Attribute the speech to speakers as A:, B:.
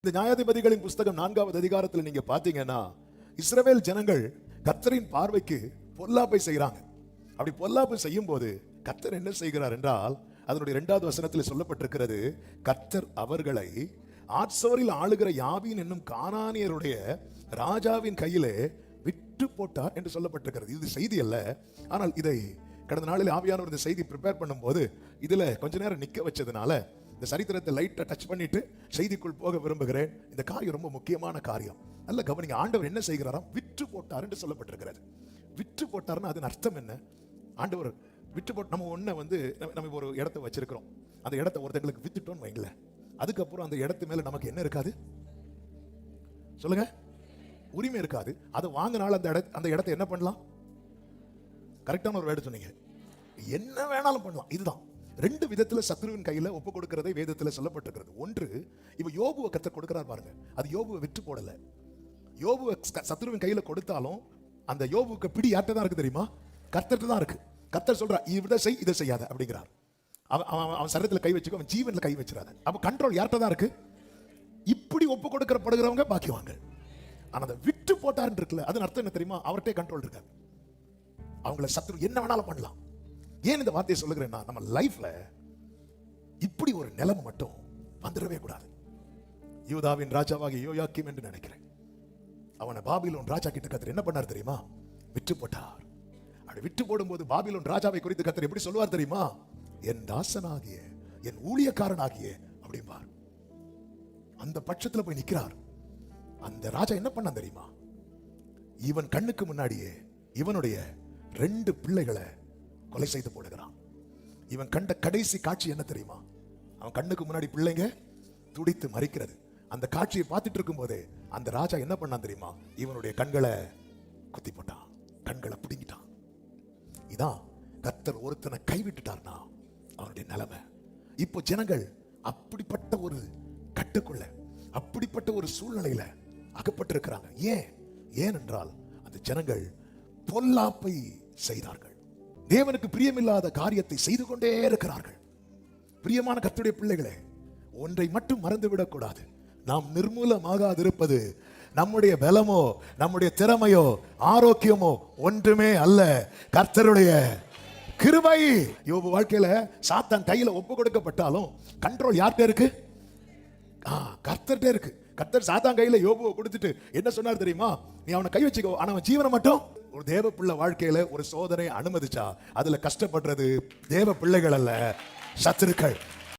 A: இந்த நியாயாதிபதிகளின் புஸ்தகம் 4வது அதிகாரத்தில் நீங்க பாத்தீங்கன்னா, இஸ்ரவேல் ஜனங்கள் கர்த்தரின் பார்வைக்கு பொல்லாப்பை செய்கிறாங்க. அப்படி பொல்லாப்பு செய்யும் போது கர்த்தர் என்ன செய்கிறார் என்றால், அதனுடைய 2வது வசனத்தில் சொல்லப்பட்டிருக்கிறது, கர்த்தர் அவர்களை ஆத்சோரில் ஆளுகிற யாபீன் என்னும் கானானியருடைய ராஜாவின் கையிலே விட்டு போட்டார் என்று சொல்லப்பட்டிருக்கிறது. இது செய்தி அல்ல, ஆனால் இதை கடந்த நாளில் ஆவியானவர் இந்த செய்தி ப்ரிப்பேர் பண்ணும்போது இதுல கொஞ்ச நேரம் நிக்க வச்சதுனால இந்த சரித்திரத்தை லைட்டா டச் பண்ணிட்டு செய்திக்குள் போக விரும்புகிறேன். இந்த காரியம் ரொம்ப முக்கியமான காரியம். நல்ல கவனிங்க. ஆண்டவர் என்ன செய்கிறாராம்? விற்று போட்டார் என்று சொல்லப்பட்டிருக்கிறது. விற்று போட்டார்னா அதன் அர்த்தம் என்ன? ஆண்டவர் விற்று போட்டு, நம்ம நம்ம ஒரு இடத்தை வச்சிருக்கிறோம், அந்த இடத்தை ஒருத்தங்களுக்கு வித்துட்டோம்னு வைங்களேன், அதுக்கப்புறம் அந்த இடத்து மேல நமக்கு என்ன இருக்காது சொல்லுங்க? உரிமை இருக்காது. அதை வாங்கினால அந்த இடத்தை என்ன பண்ணலாம்? கரெக்டான ஒரு வேர்டு சொன்னீங்க, என்ன வேணாலும் பண்ணலாம். இதுதான் 2 விதத்துல சத்ருவின் கையில ஒப்பு கொடுக்கிறதை வேதத்துல சொல்லப்பட்டிருக்கிறது. ஒன்று, இவ யோபுவை கர்த்தர் கொடுக்கிறார் பாருங்க, அது யோபுவை விற்று போடல. யோபுவை சத்ருவின் கையில கொடுத்தாலும் அந்த யோபுக்கு பிடி யார்கிட்ட தான் இருக்கு தெரியுமா? கர்த்தர்கிட்ட தான் இருக்கு. கர்த்தர் சொல்றா, இதை செய், இதை செய்யாத அப்படிங்கிறார். அவன் சரீரத்தில் கை வச்சுக்கோ, அவன் ஜீவன்ல கை வச்சிடாத. அப்ப கண்ட்ரோல் யார்கிட்ட தான் இருக்கு? இப்படி ஒப்பு கொடுக்கப்படுகிறவங்க பாக்கியவாங்க. ஆனா அதை விட்டு போட்டாருன்னு இருக்குல்ல, அதன் அர்த்தம் என்ன தெரியுமா? அவர்கிட்ட கண்ட்ரோல் இருக்காது. அவங்கள சத்ரு என்ன வேணாலும் பண்ணலாம். ஏன் இந்த வார்த்தையை சொல்லுகிறேன்னா, நம்ம லைஃப்ல இப்படி ஒரு நிலைமை மட்டும் வந்துடவே கூடாது. யூதாவின் ராஜாவாகிய யோயாக்கீம் என்று நினைக்கிறேன், அவனை பாபிலோன் ராஜா கிட்ட கர்த்தர் என்ன பண்ணார் தெரியுமா? விட்டு போட்டார். அப்படி விட்டு போடும்போது பாபிலோன் ராஜாவை குறித்து கர்த்தர் எப்படி சொல்லுவார் தெரியுமா? என் தாசனாகிய, என் ஊழியக்காரனாகிய அப்படிம்பார். அந்த பட்சத்துல போய் நிக்கிறார். அந்த ராஜா என்ன பண்ணான் தெரியுமா? இவன் கண்ணுக்கு முன்னாடியே இவனுடைய 2 பிள்ளைகளை கொலை செய்து போடுகிறான். இவன் கண்ட கடைசி காட்சி என்ன தெரியுமா? அவன் கண்ணுக்கு முன்னாடி பிள்ளைங்க துடித்து மறிக்கிறது. அந்த காட்சியை பார்த்துட்டு இருக்கும் போதே அந்த ராஜா என்ன பண்ணான் தெரியுமா? இவனுடைய கண்களை குத்தி போட்டான், கண்களை பிடுங்கிட்டான். இதான் கர்த்தர் ஒருத்தனை கைவிட்டுட்டார்னா அவனுடைய நிலைமை. இப்போ ஜனங்கள் அப்படிப்பட்ட ஒரு கட்டுக்குள்ள, அப்படிப்பட்ட ஒரு சூழ்நிலையில அகப்பட்டிருக்கிறாங்க. ஏனென்றால் அந்த ஜனங்கள் பொல்லாப்பை செய்தார்கள். தேவனுக்கு பிரியமில்லாத காரியத்தை செய்து கொண்டே இருக்கிறார்கள். பிரியமான கர்த்தருடைய பிள்ளைகளே, ஒன்றை மட்டும் மறந்துவிடக் கூடாது. நாம் நிர்மூலமாகாதிருப்பது நம்முடைய பலமோ, நம்முடைய திறமையோ, ஆரோக்கியமோ ஒன்றுமே அல்ல, கர்த்தருடைய கிருபை. யோபு வாழ்க்கையில சாத்தான் கையில ஒப்பு கொடுக்கப்பட்டாலும் கண்ட்ரோல் யார்கிட்ட இருக்கு? கர்த்தர்கிட்ட இருக்கு. கர்த்தர் சாத்தான் கையில யோபுவை கொடுத்துட்டு என்ன சொன்னார் தெரியுமா? நீ அவனை கை வச்சுக்கோ, ஆனா அவன் ஜீவனை மட்டும். ஒரு தேவ பிள்ளை வாழ்க்கையில ஒரு சோதனை அனுமதிச்சா அதுல கஷ்டப்படுறது தேவ பிள்ளைகள் அல்ல, சத்துருக்கள்.